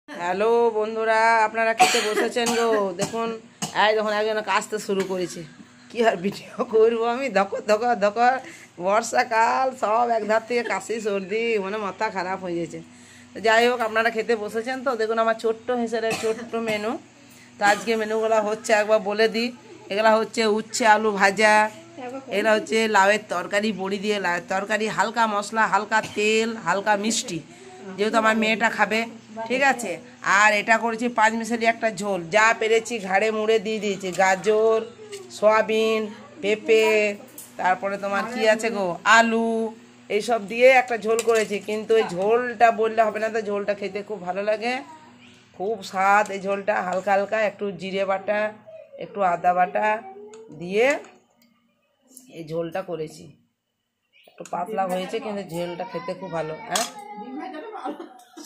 Hello বন্ধুরা, আপনারা খেতে বসেছেন গো। দেখুন দেখুন একজন কাশতে শুরু করেছে। কি আর ভিডিও করবো আমি, ধকর ধকর ধকর। বর্ষাকাল, সব এক ধার থেকে কাশি সর্দি, মানে মাথা খারাপ হয়ে গেছে। তো যাই হোক, আপনারা খেতে বসেছেন তো। দেখুন আমার ছোট্ট হিসেবে ছোট্ট মেনু। তো আজকে মেনুগুলো হচ্ছে, একবার বলে দিই। এগুলো হচ্ছে উচ্ছে আলু ভাজা, এগুলো হচ্ছে লাউয়ের তরকারি, বড়ি দিয়ে লাউয়ের তরকারি, হালকা মশলা, হালকা তেল, হালকা মিষ্টি, যেহেতু আমার মেয়েটা খাবে। ঠিক আছে। আর এটা করেছি পাঁচমিশালি একটা ঝোল, যা পেরেছি ঘাড়ে মুড়ে দিয়ে দিয়েছি। গাজর, সয়াবিন, পেঁপে, তারপরে তোমার কি আছে গো, আলু, এইসব দিয়ে একটা ঝোল করেছি। কিন্তু এই ঝোলটা বললে হবে না, তো ঝোলটা খেতে খুব ভালো লাগে, খুব স্বাদ এই ঝোলটা। হালকা হালকা একটু জিরে বাটা, একটু আদা বাটা দিয়ে এই ঝোলটা করেছি। একটু পাতলা হয়েছে, কিন্তু ঝোলটা খেতে খুব ভালো। হ্যাঁ,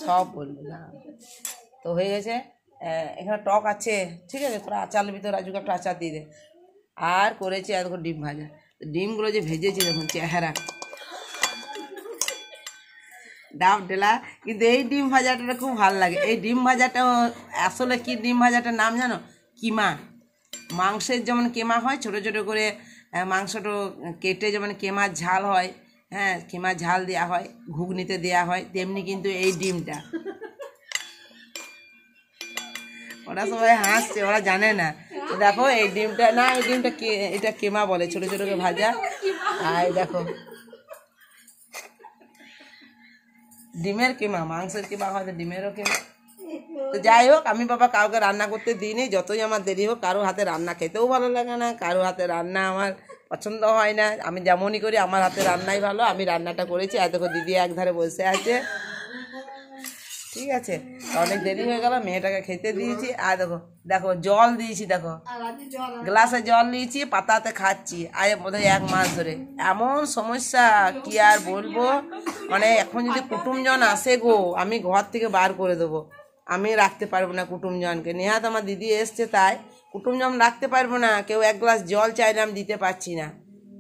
সব বলবো না তো, হয়ে গেছে। এখানে টক আছে, ঠিক আছে, তোরা আচার ভিতরে রাজুকে একটা আচার দিয়ে দে। আর করেছি আর দেখো ডিম ভাজা। ডিমগুলো যে ভেজেছি দেখুন চেহারা ডাব ডেলা। কিন্তু এই ডিম ভাজাটা খুব ভালো লাগে। এই ডিম ভাজাটা আসলে কি, ডিম ভাজাটার নাম জানো? কিমা। মাংসের যেমন কেমা হয়, ছোটো ছোটো করে মাংসটা কেটে যেমন কেমার ঝাল হয়, হ্যাঁ, কেমার ঝাল দেওয়া হয়, ঘুগনিতে দেওয়া হয়, তেমনি কিন্তু এই ডিমটা। ওরা সবাই হাসছে, ওরা জানে না। তো দেখো এই ডিমটা, না এই ডিমটা এটা কেমা বলে, ছোটো ছোটো করে ভাজা। আর দেখো ডিমের কেমা, মাংসের কেমা হয়তো ডিমেরও কেমা। তো যাই হোক, আমি বাবা কাউকে রান্না করতে দিইনি, যতই আমার দেরি হোক। কারো হাতে রান্না খেতেও ভালো লাগে না, কারো হাতে রান্না আমার পছন্দ হয় না। আমি যেমনই করি আমার হাতে রান্নাই ভালো। আমি রান্নাটা করেছি। আর দেখো দিদি একধারে বসে আছে, ঠিক আছে। অনেক দেরি হয়ে গেল, মেয়েটাকে খেতে দিয়েছি। আর দেখো দেখো জল দিয়েছি, দেখো গ্লাসে জল নিয়েছি, পাতাতে খাচ্ছি। আর বোধহয় 1 মাস ধরে এমন সমস্যা, কি আর বলবো। মানে এখন যদি কুটুমজন আসে গো, আমি ঘর থেকে বার করে দেবো। আমি রাখতে পারবো না কুটুমজনকে। নেহাত আমার দিদি এসছে, তাই কুটুমজন রাখতে পারবো না। কেউ এক গ্লাস জল চাইলে আমি দিতে পারছি না।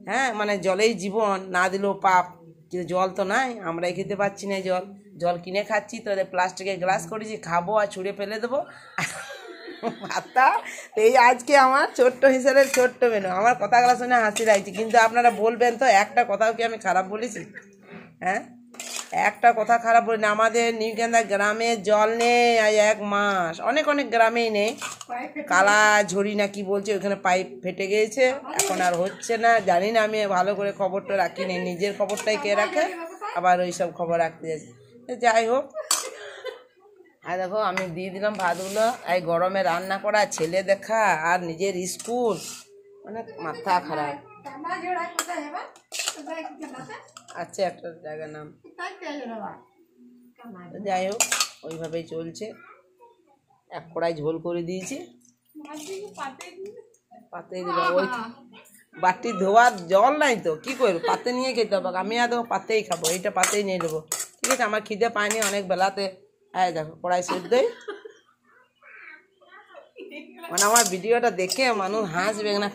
হ্যাঁ, মানে জলেই জীবন, না দিলেও পাপ। কিন্তু জল তো নাই, আমরাই খেতে পাচ্ছি না জল। জল কিনে খাচ্ছি, তো প্লাস্টিকের গ্লাস করেছি, খাবো আর ছুঁড়ে ফেলে দেবো ভাতটা। এই আজকে আমার ছোট্ট হিসেবে ছোট্ট মেনু। আমার কথাগুলো শুনে হাসি লাগছে, কিন্তু আপনারা বলবেন তো একটা কথাও কি আমি খারাপ বলেছি? হ্যাঁ, একটা কথা খারাপ বলি না। আমাদের নিউকেন্দা গ্রামে জল নেই আজ 1 মাস। অনেক অনেক গ্রামেই নেই। কালা ঝড়ি না কি বলছে, ওখানে পাইপ ফেটে গিয়েছে, এখন আর হচ্ছে না। জানি না, আমি ভালো করে খবরটা রাখিনি। নিজের খবরটাই কে রাখে, আবার ওই সব খবর রাখতে যাচ্ছে। যাই হোক, আর দেখো আমি দিয়ে দিলাম ভাতগুলো। এই গরমে রান্না করা, ছেলে দেখা, আর নিজের স্কুল, মানে মাথা খারাপ। আচ্ছা, একটা জায়গার নাম। যাই হোক, ওইভাবেই চলছে। 1 কড়াই ঝোল করে দিয়েছি, পাতে দিল। ওই বাটি ধোয়ার জল নাই তো কি করবো, পাতে নিয়ে খেতে হবে। আমি আর দেখো পাতেই খাবো, এইটা পাতেই নিয়ে নেবো। ঠিক আছে, আমার খিদে পায়নি অনেক বেলাতে। হ্যাঁ দেখো কড়াই সেদ্ধই। মানে আমার ভিডিওটা দেখে মানুষ হাসবে না,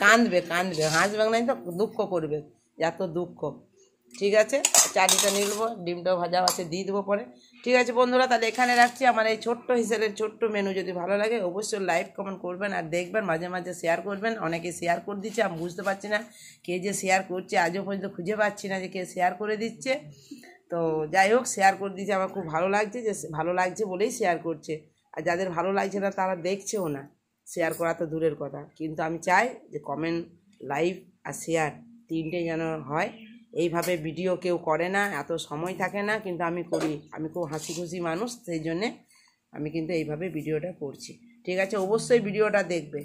কাঁদবে কাঁদবে, হাসবে না তো দুঃখ করবে, এত দুঃখ। ঠিক আছে, চাটনিটা নিয়ে নেবো, ডিমটাও ভাজা আছে, দিয়ে দেবো পরে। ঠিক আছে বন্ধুরা, তাহলে এখানে রাখছি। আমার এই ছোট্ট হিসেবে ছোট্ট মেনু যদি ভালো লাগে, অবশ্যই লাইক কমেন্ট করবেন, আর দেখবেন, মাঝে মাঝে শেয়ার করবেন। অনেকে শেয়ার করে দিচ্ছে, আমি বুঝতে পারছি না কে যে শেয়ার করছে। আজও পর্যন্ত খুঁজে পাচ্ছি না যে কে শেয়ার করে দিচ্ছে। তো যাই হোক, শেয়ার করে দিচ্ছে, আমার খুব ভালো লাগছে, যে ভালো লাগছে বলেই শেয়ার করছে। আর যাদের ভালো লাগছে না তারা দেখছেও না। শেয়ার করা তো দূরের কথা, কিন্তু আমি চাই যে কমেন্ট, লাইক আর শেয়ার 3টে যেন হয়। এইভাবে ভিডিও কেউ করে না, এত সময় থাকে না, কিন্তু আমি করি। আমি খুব হাসি খুশি মানুষ, সেই জন্যে আমি কিন্তু এইভাবে ভিডিওটা করছি। ঠিক আছে, অবশ্যই ভিডিওটা দেখবে।